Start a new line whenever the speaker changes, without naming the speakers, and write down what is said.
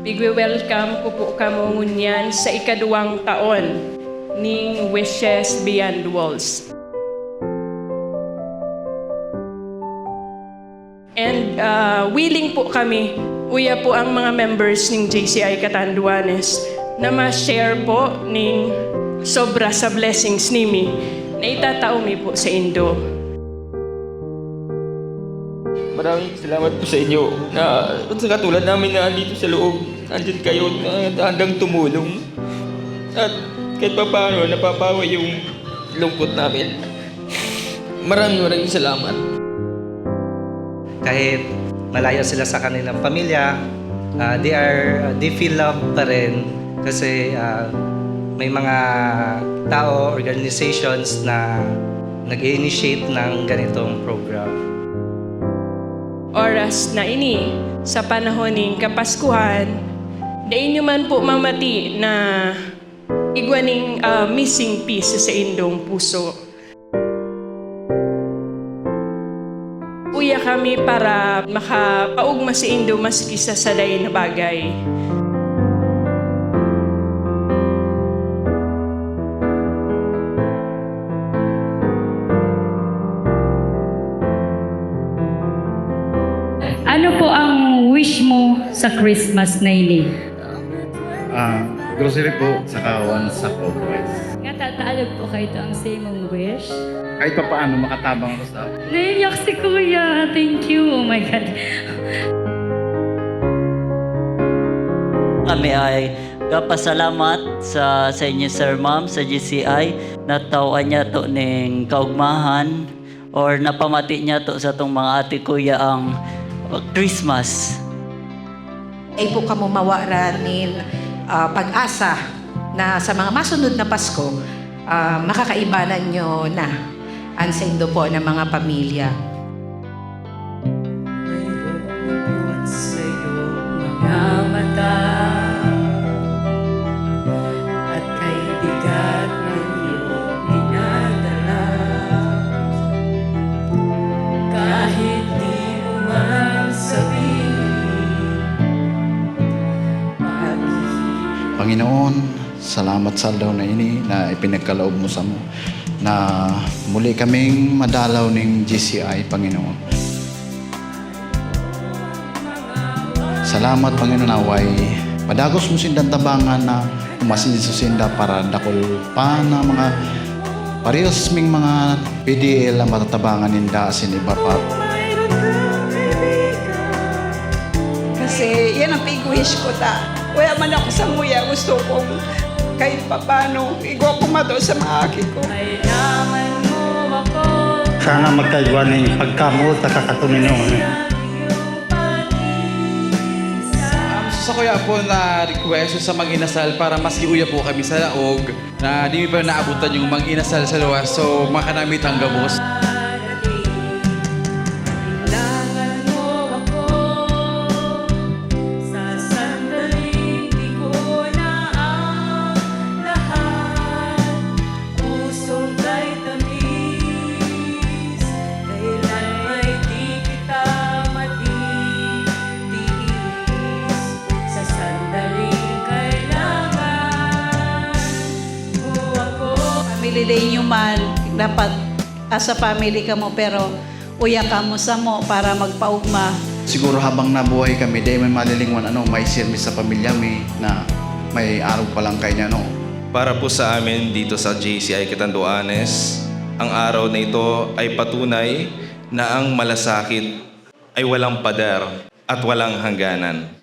Pigwe-welcome ko po kamo ngunyan sa ikaduwang taon ning Wishes Beyond Walls. And willing po kami, uya po ang mga members ng JCI Catanduanes na ma-share po ning sobra sa blessings nimi na itatao mi po sa Indo.
Maraming salamat po sa inyo na sa katulad namin na dito sa loob, andyan kayo na handang tumulong. At kahit pa paano, napapawa yung lungkot namin. Maraming salamat.
Kahit malayo sila sa kanilang pamilya, they feel love pa rin kasi may mga tao, organizations na nag-initiate ng ganitong program.
Oras na ini, sa panahon ng Kapaskuhan, dain nyo man po mamati na igwaning missing piece sa indong puso. Uya kami para makapaugma sa Indo maski sa saday na bagay.
Ano po ang wish mo sa Christmas na ini?
Grocery po, saka one sack of rice.
Nga tataalog po kayo ito ang same mong wish?
Kahit pa paano makatabang ako sa...
Naiiyak si Kuya. Thank you. Oh my God.
Kami ay kapasalamat sa inyo, Sir Ma'am, sa GCI. Natawan niya to ning kaugmahan or napamati niya to sa tong mga ate kuya ang Christmas.
Ay po kamo mawara nin pag-asa na sa mga masunod na Pasko, makakaibanan nyo na ang sendo po ng mga pamilya.
May bubukod sa'yo mga mata at kay bigat ng iyong pinadala. Kahit di mo man sabihin,
Panginoon, salamat sa araw na ini na ipinagkaloob mo sa mo na muli kaming madalaw ng GCI, Panginoon. Salamat, Panginoon, naway padagos mo sindang tabangan na umasin sa sinda para dakol pa na mga parehas ming mga PDL na matatabangan ninda sin iba pa.
Kasi yan ang pig-wish ko ta. Wala man ako sa muya, gusto kong kahit papano, igwa ko mato sa mga aki ko.
kailangan mo ako.
Sana magkaigwa ng pagkamo at kakatunin mo.
Sa kuya po na request sa mag-inasal para mas iuya po kami sa laog na di mi pa naabutan yung mag-inasal sa luwas. So makanamit ang gabos.
Kailangan mo ako. Sa sandaling di ko na ang lahat. Pusong kay tamis. Kailan may di kita matitis. Sa sandaling kailangan mo ako.
Family day nyo man, dapat asa family ka mo pero uya ka mo sa mo para magpaugma.
Siguro habang nabuhay kami, dahil may malilingwan, may sirmi sa pamilya mi na may araw pa lang kayo niya,
Para po sa amin dito sa JCI Catanduanes, ang araw na ito ay patunay na ang malasakit ay walang pader at walang hangganan.